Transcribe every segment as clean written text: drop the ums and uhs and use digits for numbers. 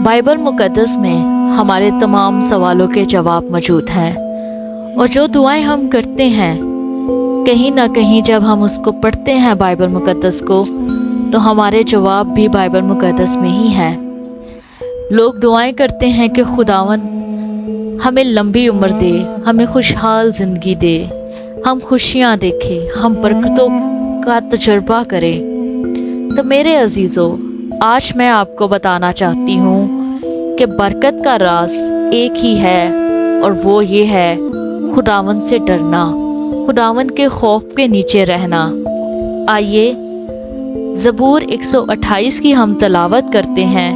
Bible مقدس میں ہمارے تمام سوالوں کے جواب موجود ہیں، اور جو دعائیں ہم کرتے ہیں کہیں نہ کہیں جب ہم اس کو پڑھتے ہیں بائبل مقدس کو، تو ہمارے جواب بھی بائبل مقدس میں ہی ہیں۔ لوگ دعائیں کرتے ہیں کہ خداوند ہمیں لمبی عمر دے، ہمیں خوشحال زندگی دے، ہم خوشیاں دیکھیں، ہم برکتوں کا تجربہ کریں۔ تو میرے عزیزو، آج میں آپ کو بتانا چاہتی ہوں کہ برکت کا راز ایک ہی ہے، اور وہ یہ ہے خداوند سے ڈرنا، خداوند کے خوف کے نیچے رہنا۔ آئیے زبور 128 کی ہم تلاوت کرتے ہیں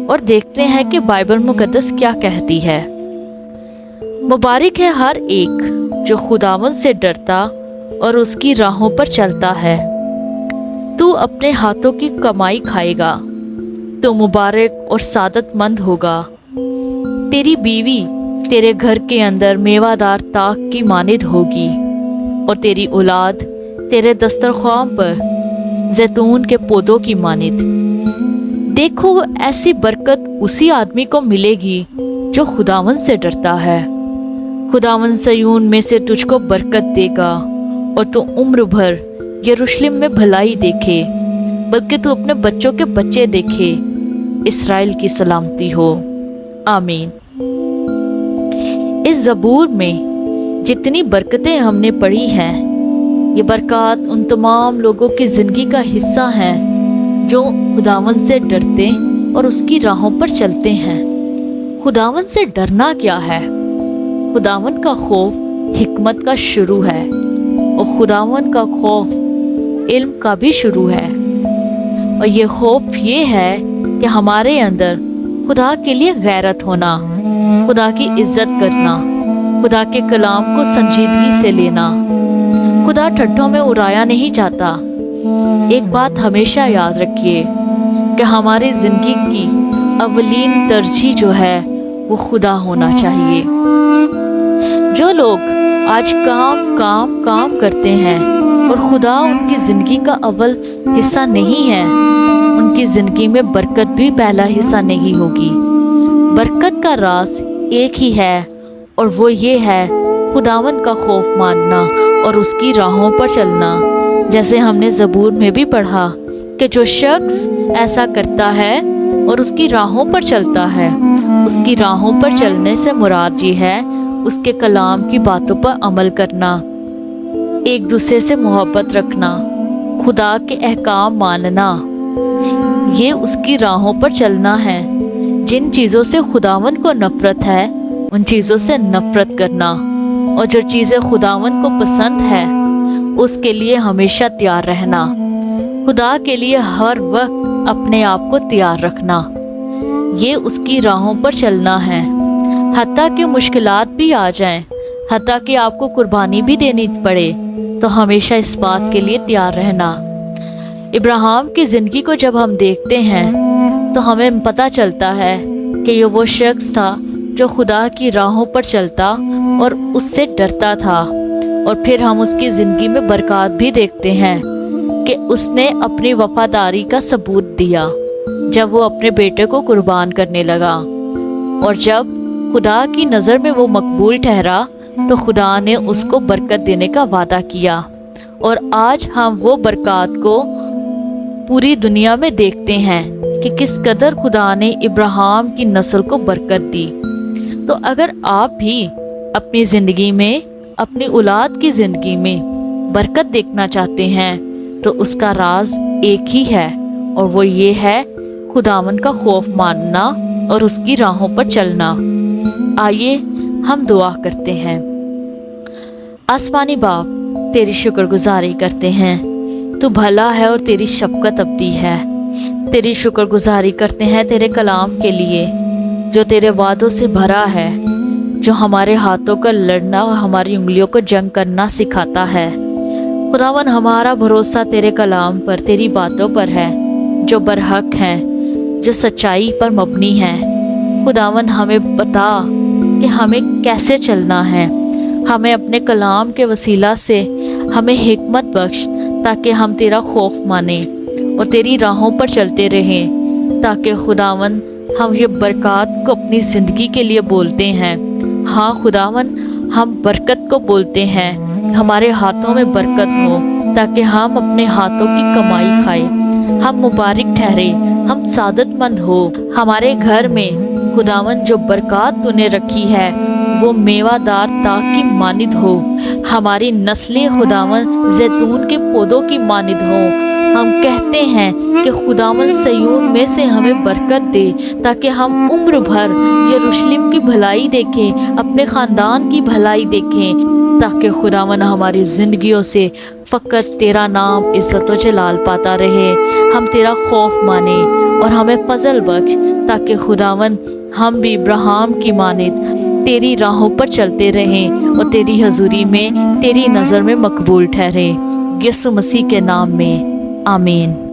اور دیکھتے ہیں کہ بائبل مقدس کیا کہتی ہے۔ مبارک ہے ہر ایک جو خداوند سے ڈرتا اور اس کی راہوں پر چلتا ہے۔ تو اپنے ہاتھوں کی کمائی کھائے گا، تو مبارک اور سعادت مند ہوگا۔ تیری بیوی تیرے گھر کے اندر میوہ دار طاق کی مانند ہوگی، اور تیری اولاد تیرے دسترخوان پر زیتون کے پودوں کی مانند۔ دیکھو، ایسی برکت اسی آدمی کو ملے گی جو خداوند سے ڈرتا ہے۔ خداوند صیون میں سے تجھ کو برکت دے گا، اور تو عمر بھر یروشلم میں بھلائی دیکھے، بلکہ تو اپنے بچوں کے بچے دیکھے۔ اسرائیل کی سلامتی ہو، آمین۔ اس زبور میں جتنی برکتیں ہم نے پڑھی ہیں، یہ برکات ان تمام لوگوں کی زندگی کا حصہ ہیں جو خداوند سے ڈرتے اور اس کی راہوں پر چلتے ہیں۔ خداوند سے ڈرنا کیا ہے؟ خداوند کا خوف حکمت کا شروع ہے، اور خداوند کا خوف علم کا بھی شروع ہے۔ اور یہ خوف یہ ہے کہ ہمارے اندر خدا کے لیے غیرت ہونا، خدا کی عزت کرنا، خدا کے کلام کو سنجیدگی سے لینا۔ خدا ٹھٹھوں میں اڑایا نہیں جاتا۔ ایک بات ہمیشہ یاد رکھیے کہ ہماری زندگی کی اولین ترجیح جو ہے وہ خدا ہونا چاہیے۔ جو لوگ آج کام کرتے ہیں اور خدا ان کی زندگی کا اول حصہ نہیں ہے، ان کی زندگی میں برکت بھی پہلا حصہ نہیں ہوگی۔ برکت کا راز ایک ہی ہے، اور وہ یہ ہے خداوند کا خوف ماننا اور اس کی راہوں پر چلنا۔ جیسے ہم نے زبور میں بھی پڑھا کہ جو شخص ایسا کرتا ہے اور اس کی راہوں پر چلتا ہے، اس کی راہوں پر چلنے سے مراد یہ ہے اس کے کلام کی باتوں پر عمل کرنا، ایک دوسرے سے محبت رکھنا، خدا کے احکام ماننا۔ یہ اس کی راہوں پر چلنا ہے۔ جن چیزوں سے خداوند کو نفرت ہے ان چیزوں سے نفرت کرنا، اور جو چیزیں خداوند کو پسند ہے اس کے لیے ہمیشہ تیار رہنا۔ خدا کے لیے ہر وقت اپنے آپ کو تیار رکھنا، یہ اس کی راہوں پر چلنا ہے۔ حتیٰ کہ مشکلات بھی آ جائیں، حتیٰ کہ آپ کو قربانی بھی دینی پڑے، تو ہمیشہ اس بات کے لیے تیار رہنا۔ ابراہیم کی زندگی کو جب ہم دیکھتے ہیں تو ہمیں پتہ چلتا ہے کہ یہ وہ شخص تھا جو خدا کی راہوں پر چلتا اور اس سے ڈرتا تھا۔ اور پھر ہم اس کی زندگی میں برکات بھی دیکھتے ہیں کہ اس نے اپنی وفاداری کا ثبوت دیا جب وہ اپنے بیٹے کو قربان کرنے لگا، اور جب خدا کی نظر میں وہ مقبول ٹھہرا تو خدا نے اس کو برکت دینے کا وعدہ کیا۔ اور آج ہم وہ برکات کو پوری دنیا میں دیکھتے ہیں کہ کس قدر خدا نے ابراہیم کی نسل کو برکت دی۔ تو اگر آپ بھی اپنی زندگی میں، اپنی اولاد کی زندگی میں برکت دیکھنا چاہتے ہیں تو اس کا راز ایک ہی ہے، اور وہ یہ ہے خداوند کا خوف ماننا اور اس کی راہوں پر چلنا۔ آئیے ہم دعا کرتے ہیں۔ آسمانی باپ، تیری شکر گزاری کرتے ہیں، تو بھلا ہے اور تیری شفقت ابدی ہے۔ تیری شکر گزاری کرتے ہیں تیرے کلام کے لیے جو تیرے وعدوں سے بھرا ہے، جو ہمارے ہاتھوں کا لڑنا اور ہماری انگلیوں کو جنگ کرنا سکھاتا ہے۔ خداوند، ہمارا بھروسہ تیرے کلام پر، تیری باتوں پر ہے جو برحق ہیں، جو سچائی پر مبنی ہیں۔ خداوند، ہمیں بتا کہ ہمیں کیسے چلنا ہے۔ ہمیں اپنے کلام کے وسیلہ سے ہمیں حکمت بخش تاکہ ہم تیرا خوف مانیں اور تیری راہوں پر چلتے رہیں، تاکہ خداوند ہم یہ برکات کو اپنی زندگی کے لیے بولتے ہیں۔ ہاں خداون، ہم برکت کو بولتے ہیں، ہمارے ہاتھوں میں برکت ہو تاکہ ہم اپنے ہاتھوں کی کمائی کھائیں، ہم مبارک ٹھہرے، ہم سعادت مند ہو۔ ہمارے گھر میں خداون جو برکات تو نے رکھی ہے وہ میوہ دار تاک کی مانند ہو، ہماری نسلیں خداون زیتون کے پودوں کی مانند ہو۔ ہم کہتے ہیں کہ خداون صیون میں سے ہمیں برکت دے تاکہ ہم عمر بھر یروشلم کی بھلائی دیکھیں، اپنے خاندان کی بھلائی دیکھیں، تاکہ خداون ہماری زندگیوں سے فقط تیرا نام عزت و جلال پاتا رہے۔ ہم تیرا خوف مانیں اور ہمیں فضل بخش تاکہ خداون ہم بھی ابراہیم کی مانند تیری راہوں پر چلتے رہیں اور تیری حضوری میں تیری نظر میں مقبول ٹھہریں۔ یسوع مسیح کے نام میں آمین۔